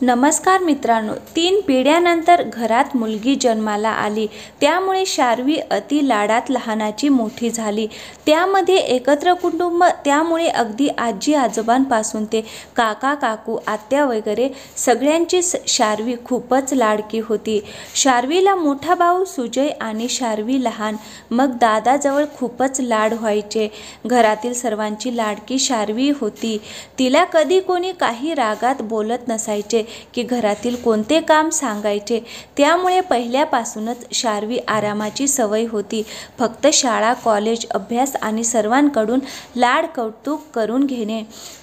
नमस्कार मित्रांनो, 3 पिढ्यानंतर घरात मुलगी जन्माला आली. त्यामुळे शार्वी अति लाडात लहानाची मोठी झाली. त्यामध्ये एकत्र कुटुंब, त्यामुळे अगदी आजी आजोबांपासून ते काका काकू आत्या वगैरे सगळ्यांचीच शार्वी खूपच लाडकी होती. शार्वीला मोठा भाऊ सुजय आणि शार्वी लहान, मग दादाजवळ खूपच लाड व्हायचे. घरातील सर्वांची लाडकी शार्वी होती. तिला कधी कोणी काही रागात बोलत नसायचे की घरातील कोणते काम सांगायचे. त्यामुळे पहिल्यापासूनच शार्वी आरामाची सवय होती. फक्त शाळा, कॉलेज, अभ्यास आणि सर्वांकडून लाड कौतुक करून घेणे,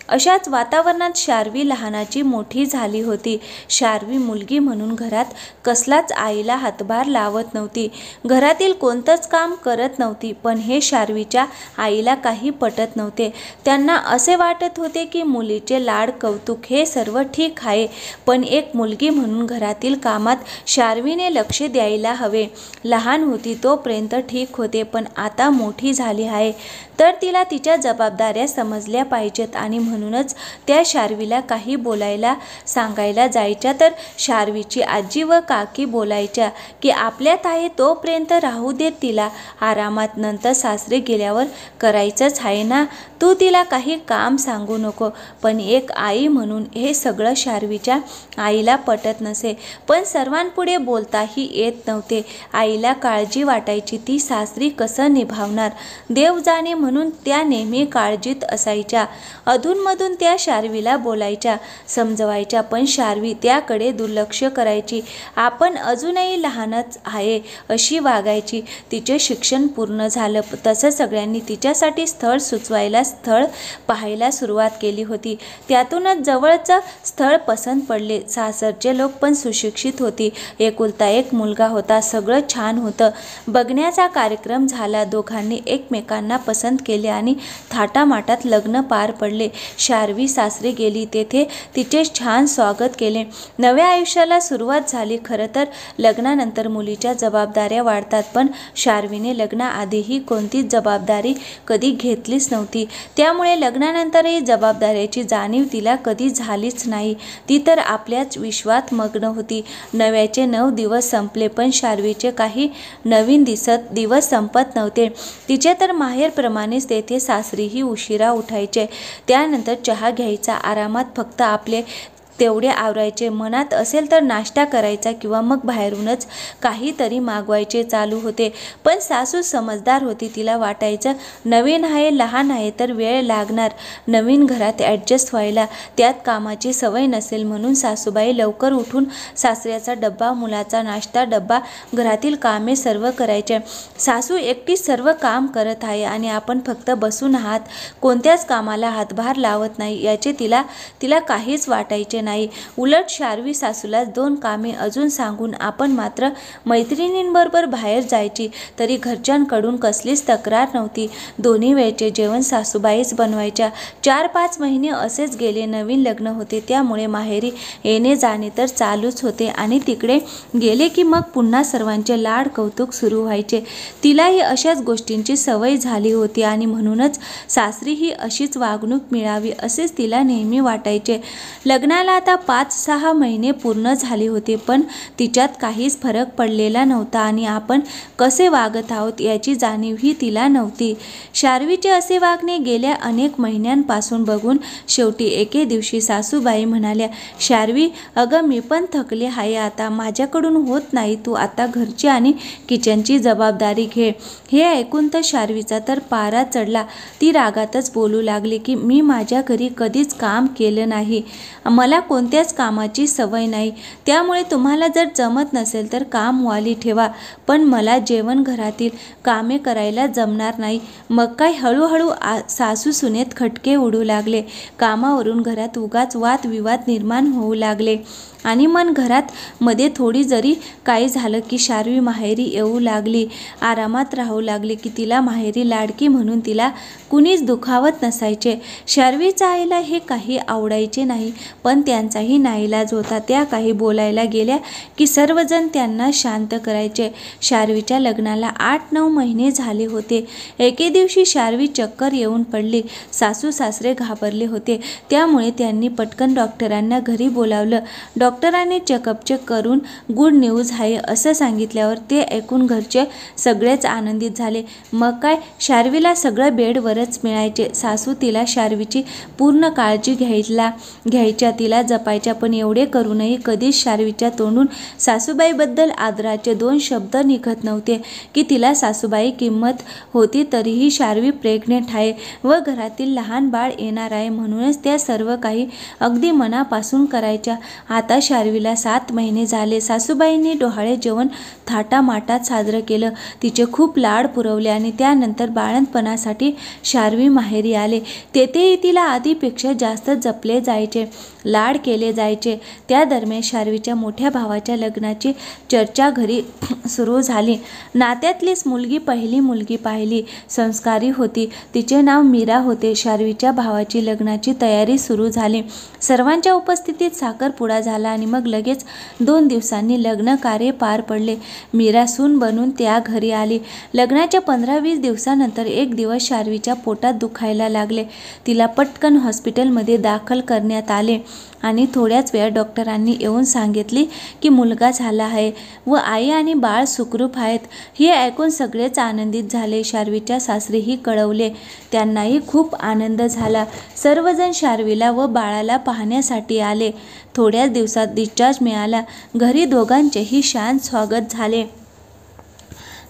अशाच वातावरणात शार्वी लहानाची मोठी झाली होती. शार्वी मुलगी म्हणून घरात कसलाच आईला हातभार लावत नव्हती. घरातील कोणतंच काम करत नव्हती. पण हे शार्वीच्या आईला काही पटत नव्हते. त्यांना असे वाटत होते की मुलीचे लाड कौतुक हे सर्व ठीक आहे, पण एक मुलगी म्हणून घरातील कामात शार्वीने लक्ष द्यायला हवे. लहान होती तोपर्यंत ठीक होते, पण आता मोठी झाली आहे तर तिला तिच्या जबाबदाऱ्या समजल्या पाहिजेत. आणि म्हणूनच त्या शार्वीला काही बोलायला सांगायला जायच्या तर शार्वीची आजी व काकी बोलायच्या की आपल्यात आहे तोपर्यंत राहू देत तिला आरामात, नंतर सासरे गेल्यावर करायचंच आहे ना, तू तिला काही काम सांगू नको. पण एक आई म्हणून हे सगळं शार्वीच्या आईला पटत नसे. पण सर्वांपुढे बोलताही येत नव्हते. आईला काळजी वाटायची, ती सासरी कसं निभावणार, देव जाणे, म्हणून त्या नेहमी काळजीत असायच्या. अधूनमधून त्या शार्वीला बोलायच्या, समजवायच्या, पण शार्वी त्याकडे दुर्लक्ष करायची. आपण अजूनही लहानच आहे अशी वागायची. तिचे शिक्षण पूर्ण झालं तसं सगळ्यांनी तिच्यासाठी स्थळ सुचवायला स्थळ पाहायला सुरुवात केली होती. त्यातूनच जवळचं स्थळ पसंत पडले. सासरचे लोक पण सुशिक्षित होती. एकुलता एक मुलगा होता. सगळं छान होतं. बघण्याचा कार्यक्रम झाला. दोघांनी एकमेकांना पसंत केले आणि थाटामाटात लग्न पार पडले. शार्वी सासरी गेली. तेथे तिचे छान स्वागत केले. नव्या आयुष्याला सुरुवात झाली. खरं तर लग्नानंतर मुलीच्या जबाबदाऱ्या वाढतात, पण शार्वीने लग्नाआधीही कोणतीच जबाबदारी कधी घेतलीच नव्हती. त्यामुळे लग्नानंतरही जबाबदाऱ्याची जाणीव तिला कधी झालीच नाही. ती तर आपल्याच विश्वात मग्न होती. नव्याचे 9 दिवस संपले, पण शार्वीचे काही नवीन दिवस संपत नव्हते. तिचे तर माहेरप्रमाणेच तेथे सासरीही उशिरा उठायचे. त्यानंतर चहा घ्यायचा, आरामात फक्त आपले तेवढे आवरायचे. मनात असेल तर नाश्ता करायचा किंवा मग बाहेरूनच काहीतरी मागवायचे चालू होते. पण सासू समजदार होती. तिला वाटायचं नवीन आहे, लहान आहे तर वेळ लागणार नवीन घरात ॲडजस्ट व्हायला, त्यात कामाची सवय नसेल. म्हणून सासूबाई लवकर उठून सासऱ्याचा डब्बा, मुलाचा नाश्ता, डब्बा, घरातील कामे सर्व करायचे. सासू एकटीच सर्व काम करत आहे आणि आपण फक्त बसून आहात, कोणत्याच कामाला हातभार लावत नाही याचे तिला काहीच वाटायचे नाही. उलट शार्वी सासूला 2 कामे अजून सांगून आपण मात्र मैत्रिणींबरोबर बाहेर जायची, तरी घरच्यांकडून कसलीच तक्रार नव्हती. दोन्ही वेळचे जेवण सासूबाईच बनवायच्या. 4-5 महिने असेच गेले. नवीन लग्न होते त्यामुळे माहेरी येणे जाणे तर चालूच होते आणि तिकडे गेले की मग पुन्हा सर्वांचे लाड कौतुक सुरू व्हायचे. तिलाही अशाच गोष्टींची सवय झाली होती आणि म्हणूनच सासरीही अशीच वागणूक मिळावी असेच तिला नेहमी वाटायचे. लग्नाला आता 5-6 महिने पूर्ण झाले होते, पण तिच्यात काहीच फरक पडलेला नव्हता आणि आपण कसे वागत आहोत याची जाणीवही तिला नव्हती. शार्वीचे असे वागणे गेल्या अनेक महिन्यांपासून बघून शेवटी एके दिवशी सासूबाई म्हणाल्या, शार्वी, अगं मी पण थकले आहे आता, माझ्याकडून होत नाही, तू आता घरची आणि किचनची जबाबदारी घे. हे ऐकून तर शार्वीचा तर पारा चढला. ती रागातच बोलू लागली की मी माझ्या घरी कधीच काम केलं नाही, मला कोणत्याच कामाची सवय नाही, त्यामुळे तुम्हाला जर जमत नसेल तर कामवाली ठेवा, पण मला जेवण, घरातील कामे करायला जमणार नाही. मग काय हळूहळू सासू सुनेत खटके उडू लागले. कामावरून घरात उगाच वादविवाद निर्माण होऊ लागले. आणि मन घरात मध्ये थोडी जरी काही झालं की शार्वी माहेरी येऊ लागली, आरामात राहू लागली की तिला माहेरी लाडकी म्हणून तिला कुणीच दुखावत नसायचे. शार्वीच्या आईला हे काही आवडायचे नाही, पण त्यांचाही नाईलाज होता. त्या काही बोलायला गेल्या की सर्वजण त्यांना शांत करायचे. शार्वीच्या लग्नाला 8-9 महिने झाले होते. एके दिवशी शार्वी चक्कर येऊन पडली. सासू सासरे घाबरले होते, त्यामुळे त्यांनी पटकन डॉक्टरांना घरी बोलावलं. डॉक्टरांनी चेक करून गुड न्यूज आहे असं सांगितल्यावर ते ऐकून घरचे सगळेच आनंदित झाले. मग काय, शार्वीला सगळं बेडवरच मिळायचे. सासू तिला शार्वीची पूर्ण काळजी घ्यायच्या, तिला जपायच्या. पण एवढे करूनही कधीच शार्वीच्या तोंडून सासूबाईबद्दल आदराचे 2 शब्द निघत नव्हते की तिला सासूबाई किंमत होती. तरीही शार्वी प्रेग्नेंट आहे व घरातील लहान बाळ येणार आहे म्हणूनच त्या सर्व काही अगदी मनापासून करायच्या. आता शार्वीला 7 महिने झाले. सासूबाईंनी डोहाळे जेवण थाटामाटात साजरं केलं, तिचे खूप लाड पुरवले आणि त्यानंतर बाळंतपणासाठी शार्वी माहेरी आले. तेथेही तिला आधीपेक्षा जास्त जपले जायचे, लाड केले जायचे. त्या दरम्यान शार्वीच्या मोठ्या भावाच्या लग्नाची चर्चा घरी सुरू झाली. नात्यातलीच मुलगी, पहिली मुलगी पाहिली, संस्कारी होती, तिचे नाव मीरा होते. शार्वीच्या भावाची लग्नाची तयारी सुरू झाली. सर्वांच्या उपस्थितीत साखरपुडा झाला आणि मग लगेच 2 दिवसांनी लग्न कार्य पार पडले. मीरा सून बनून त्या घरी आली. लग्नाच्या 15-20 दिवसानंतर एक दिवस शार्वीच्या पोटात दुखायला लागले. तिला पटकन हॉस्पिटलमध्ये दाखल करण्यात आले आणि थोड्याच वेळात डॉक्टरांनी येऊन सांगितले की मुलगा झाला आहे व आई आणि बाळ सुखरूप आहेत. हे ऐकून सगळेच आनंदित झाले. शार्वीच्या सासरीही कळवले, त्यांनाही खूप आनंद झाला. सर्वजण शार्वीला व बाळाला पाहण्यासाठी आले. थोड्याच दिवसात डिस्चार्ज मिळाला. घरी दोघांचेही शांत स्वागत झाले.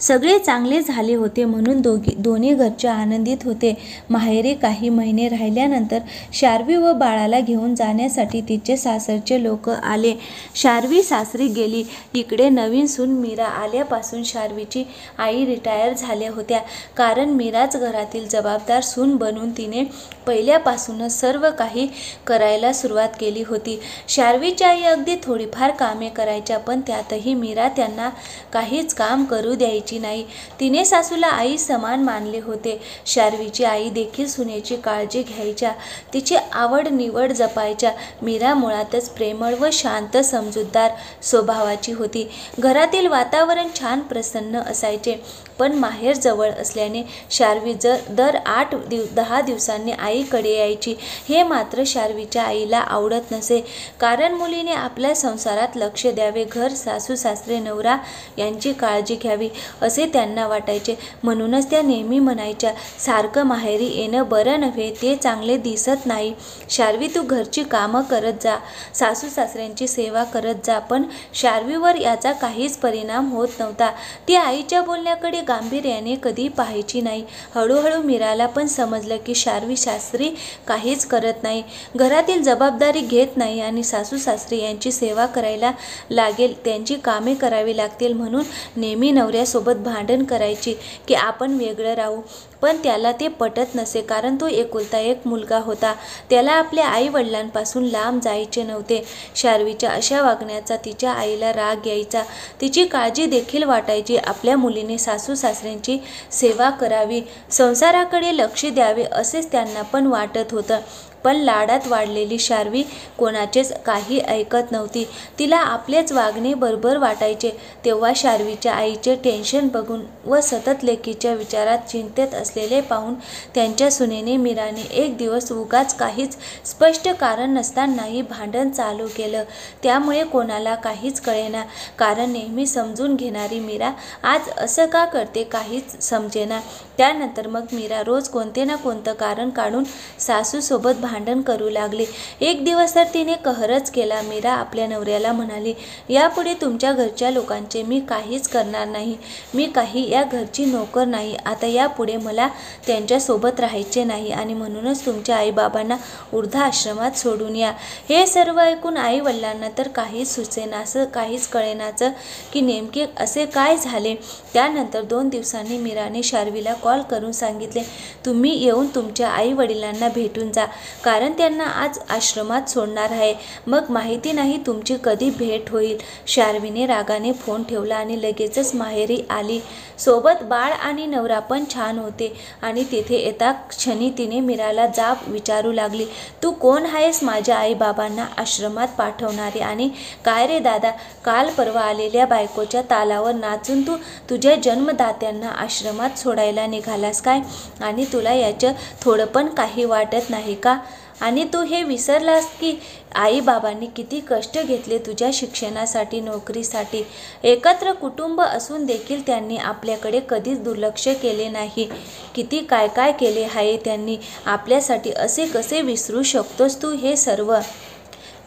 सगळे चांगले झाले होते म्हणून दोन्ही घरचे आनंदित होते. माहेरी काही महिने राहिल्यानंतर शार्वी व बाळाला घेऊन जाण्यासाठी तिचे सासरचे लोक आले. शार्वी सासरी गेली. इकडे नवीन सून मीरा आल्यापासून शार्वीची आई रिटायर झाल्या होत्या, कारण मीराच घरातील जबाबदार सून बनून तिने पहिल्यापासूनच सर्व काही करायला सुरुवात केली होती. शार्वीची आई अगदी थोडीफार कामे करायच्या, पण त्यातही मीरा त्यांना काहीच काम करू द्यायची नाही. तिने सासूला आई समान मानले होते. शार्वीची आई देखील सुनेची काळजी घ्यायच्या, तिची आवड निवड जपायच्या. मीरा मुळातच प्रेमळ व शांत समजूतदार स्वभावाची होती. घरातील वातावरण छान प्रसन्न असायचे. पण माहेर जवळ असल्याने शार्वी दर 8-10 दिवसांनी आईकडे यायची. हे मात्र शार्वीच्या आईला आवडत नसे, कारण मुलीने आपल्या संसारात लक्ष द्यावे, घर, सासू सासरे, नवरा यांची काळजी घ्यावी असे त्यांना वाटायचे. म्हणूनच त्या नेहमी म्हणायच्या, सारखं माहेरी येणं बरं नव्हे, ते चांगले दिसत नाही. शार्वी, तू घरची कामं करत जा, सासू सासऱ्यांची सेवा करत जा. पण शार्वीवर याचा काहीच परिणाम होत नव्हता. ती आईच्या बोलण्याकडे गांभीर्याने कधी पाहायची नाही. हळूहळू मीराला पण समजलं की शार्वी सासरी काहीच करत नाही, घरातील जबाबदारी घेत नाही आणि सासू सासरे यांची सेवा करायला लागेल, त्यांची कामे करावी लागतील म्हणून नेहमी नवऱ्यासोबत भांडण करायची की आपण वेगळं राहू. पण त्याला ते पटत नसे, कारण तो एकुलता एक मुलगा होता. त्याला आपल्या आई वडिलांपासून लांब जायचे नव्हते. शार्वीच्या अशा वागण्याचा तिच्या आईला राग यायचा. तिची काळजी देखील वाटायची. आपल्या मुलीने सासू सासऱ्यांची सेवा करावी, संसाराकडे लक्ष द्यावे असेच त्यांना पण वाटत होतं. पण लाडात वाढलेली शार्वी कोणाचेच काही ऐकत नव्हती. तिला आपलेच वागणे बरोबर वाटायचे. तेव्हा शार्वीच्या आईचे टेन्शन बघून व सतत लेकीच्या विचारात चिंतेत असलेले पाहून त्यांच्या सुनेने मीराने एक दिवस उगाच काहीच स्पष्ट कारण नसतानाही भांडण चालू केलं. त्यामुळे कोणाला काहीच कळेना, कारण नेहमी समजून घेणारी मीरा आज असं का करते काहीच समजेना. त्यानंतर मग मीरा रोज कोणते ना कोणतं कारण काढून सासूसोबत भांडण करू लागली. एक दिवस तर तिने कहरच केला. मीरा आपल्या नवऱ्याला म्हणाली, यापुढे तुमच्या घरच्या लोकांचे मी काहीच करणार नाही. मी काही या घरची नोकर नाही. आता यापुढे मला त्यांच्यासोबत राहायचे नाही आणि म्हणूनच तुमच्या आईबाबांना वृद्धाश्रमात सोडून या. हे सर्व ऐकून आई वडिलांना तर काहीच सुचेनासं, काहीच कळेनाचं की नेमके असे काय झाले. त्यानंतर 2 दिवसांनी मीराने शार्वीला कॉल करून सांगितले, तुम्ही येऊन तुमच्या आई वडिलांना भेटून जा, कारण त्यांना आज आश्रमात सोडणार आहे. मग माहिती नाही तुमची कधी भेट होईल. शार्वीने रागाने फोन ठेवला आणि लगेचच माहेरी आली. सोबत बाळ आणि नवरा पण छान होते. आणि तिथे येता क्षणी तिने मीराला जाब विचारू लागली, तू कोण आहेस माझ्या आईबाबांना आश्रमात पाठवणारी? आणि काय रे दादा, काल परवा आलेल्या बायकोच्या तालावर नाचून तू तुझ्या जन्मदात्यांना आश्रमात सोडायला निघालास काय? आणि तुला याचं थोडं पण काही वाटत नाही का? आणि तू हे विसरलास की आईबाबांनी किती कष्ट घेतले तुझ्या शिक्षणासाठी, नोकरीसाठी. एकत्र कुटुंब असून देखील त्यांनी आपल्याकडे कधीच दुर्लक्ष केले नाही. किती काय काय केले आहे त्यांनी आपल्यासाठी. असे कसे विसरू शकतोस तू हे सर्व?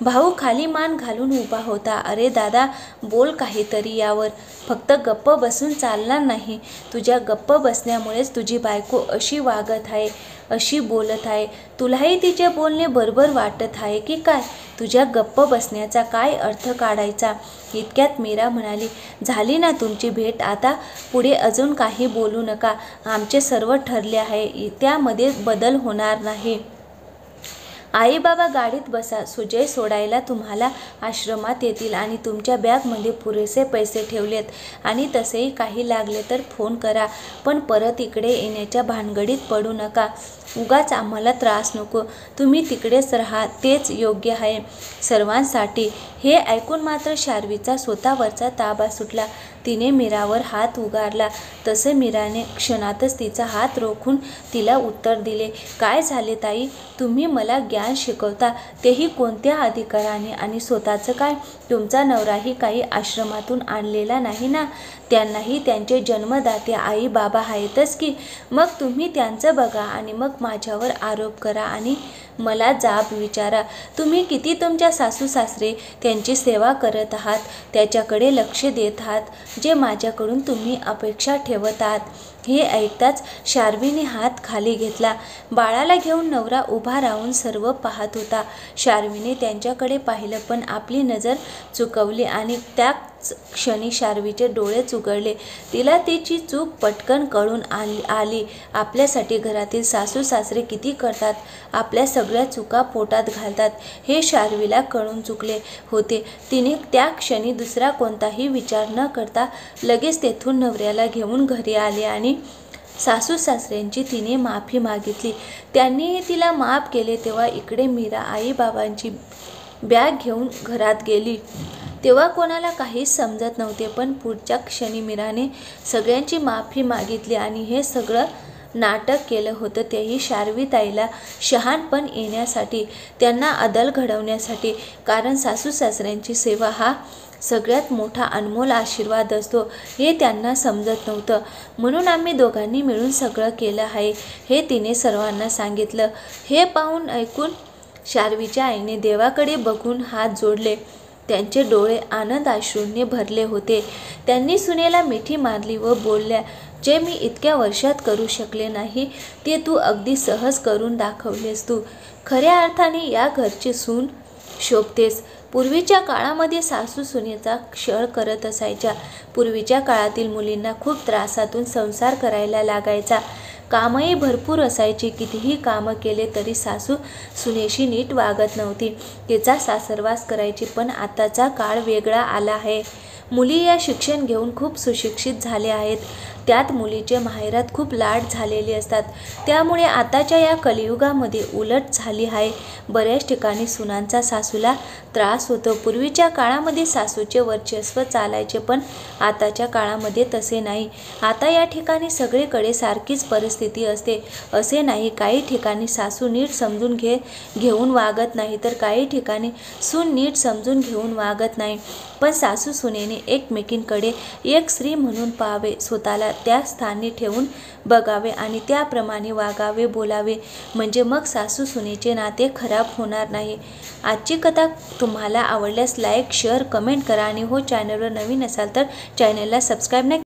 भाऊ खाली मान घालून उभा होता. अरे दादा, बोल काहीतरी यावर. फक्त गप्प बसून चालणार नाही. तुझ्या गप्प बसण्यामुळेच तुझी बायको अशी वागत आहे, अशी बोलत आहे. तुलाही तिचे बोलणे बरोबर वाटत आहे की काय? तुझ्या गप्प बसण्याचा काय अर्थ काढायचा? इतक्यात मीरा म्हणाली, झाली ना तुमची भेट, आता पुढे अजून काही बोलू नका. आमचे सर्व ठरले आहे, त्यामध्ये बदल होणार नाही. आई बाबा गाडीत बसा. सुजय सोडायला तुम्हाला आश्रमात येतील आणि तुमच्या बॅगमध्ये पुरेसे पैसे ठेवलेत. आणि तसेही काही लागले तर फोन करा. पण परत इकडे येण्याच्या भानगडीत पडू नका. उगाच आम्हाला त्रास नको. तुम्ही तिकडेच राहा, तेच योग्य आहे सर्वांसाठी. हे ऐकून मात्र शार्वीचा स्वतःवरचा ताबा सुटला. तिने मीरावर हात उगारला. तसे मीराने क्षणातच तिचा हात रोखून तिला उत्तर दिले, काय झाले ताई? तुम्ही मला ज्ञान शिकवता, तेही कोणत्या अधिकाराने? आणि स्वतःचं काय? तुमचा नवराही काही आश्रमातून आणलेला नाही ना? त्यांनाही त्यांचे जन्मदाते आई बाबा आहेतच की. मग तुम्ही त्यांचं बघा आणि मग माझ्यावर आरोप करा आणि मला जाब विचारा. तुम्ही किती तुमच्या सासू सासरे त्यांची सेवा करत आहात, त्याच्याकडे लक्ष देत आहात, जे माझ्याकडून तुम्ही अपेक्षा ठेवत आहात. हे ऐकताच शार्वीने हात खाली घेतला. बाळाला घेऊन नवरा उभा राहून सर्व पाहत होता. शार्वीने त्यांच्याकडे पाहिलं पण आपली नजर चुकवली आणि त्याच क्षणी शार्वीचे डोळे उघडले. तिला तिची चूक पटकन कळून आली. आपल्यासाठी घरातील सासू सासरे किती करतात, आपल्या सगळ्या चुका पोटात घालतात हे शार्वीला कळून चुकले होते. तिने त्या क्षणी दुसरा कोणताही विचार न करता लगेच तेथून नवऱ्याला घेऊन घरी आली आणि सासू सासऱ्यांची तिने माफी मागितली. त्यांनीही तिला माफ केले. तेव्हा इकडे मीरा आई बाबांची बॅग घेऊन घरात गेली. तेव्हा कोणाला काहीच समजत नव्हते. पण पुढच्या क्षणी मीराने सगळ्यांची माफी मागितली आणि हे सगळं नाटक केलं होतं तेही शार्वीताईला शहाणपण येण्यासाठी, त्यांना अदल घडवण्यासाठी. कारण सासू सासऱ्यांची सेवा हा सगळ्यात मोठा अनमोल आशीर्वाद असतो हे त्यांना समजत नव्हतं. म्हणून आम्ही दोघांनी मिळून सगळं केलं आहे हे तिने सर्वांना सांगितलं. हे पाहून ऐकून शार्वीच्या आईने देवाकडे बघून हात जोडले. त्यांचे डोळे आनंद अश्रूंनी भरले होते. त्यांनी सुनेला मिठी मारली व बोलल्या, जे मी इतक्या वर्षात करू शकले नाही ते तू अगदी सहज करून दाखवलेस. तू खऱ्या अर्थाने या घरची सून शोभतेस. पूर्वीच्या काळामध्ये सासू सुनेचा छळ करत असायच्या. पूर्वीच्या काळातील मुलींना खूप त्रासातून संसार करायला लागायचा. कामही भरपूर असायची. कितीही कामं केले तरी सासू सुनेशी नीट वागत नव्हती. तिचा सासरवास करायची. पण आताचा काळ वेगळा आला आहे. मुली या शिक्षण घेऊन खूप सुशिक्षित झाल्या आहेत. त्यात मुलीचे माहेरात खूप लाड झालेले असतात. त्यामुळे आताच्या या कलियुगामध्ये उलट झाली आहे. बऱ्याच ठिकाणी सुनांचा सासूला त्रास होतो. पूर्वीच्या काळामध्ये सासूचे वर्चस्व चालायचे पण आताच्या काळामध्ये तसे नाही. आता या ठिकाणी सगळीकडे सारखीच परिस्थिती असते असे नाही. काही ठिकाणी सासू नीट समजून घेऊन वागत नाही तर काही ठिकाणी सून नीट समजून घेऊन वागत नाही. पण सासू सुनेने एकमेकींकडे एक स्त्री म्हणून पाहावे, स्वतःला त्या स्थानी ठेवून बघावे आणि त्याप्रमाणे वागावे, बोलावे. म्हणजे मग सासू सुनेचे नाते खराब होणार नाही. आजची कथा तुम्हाला आवडल्यास लाईक, शेअर, कमेंट करा आणि हो चॅनलवर नवीन असाल तर चॅनलला सबस्क्राईब नाही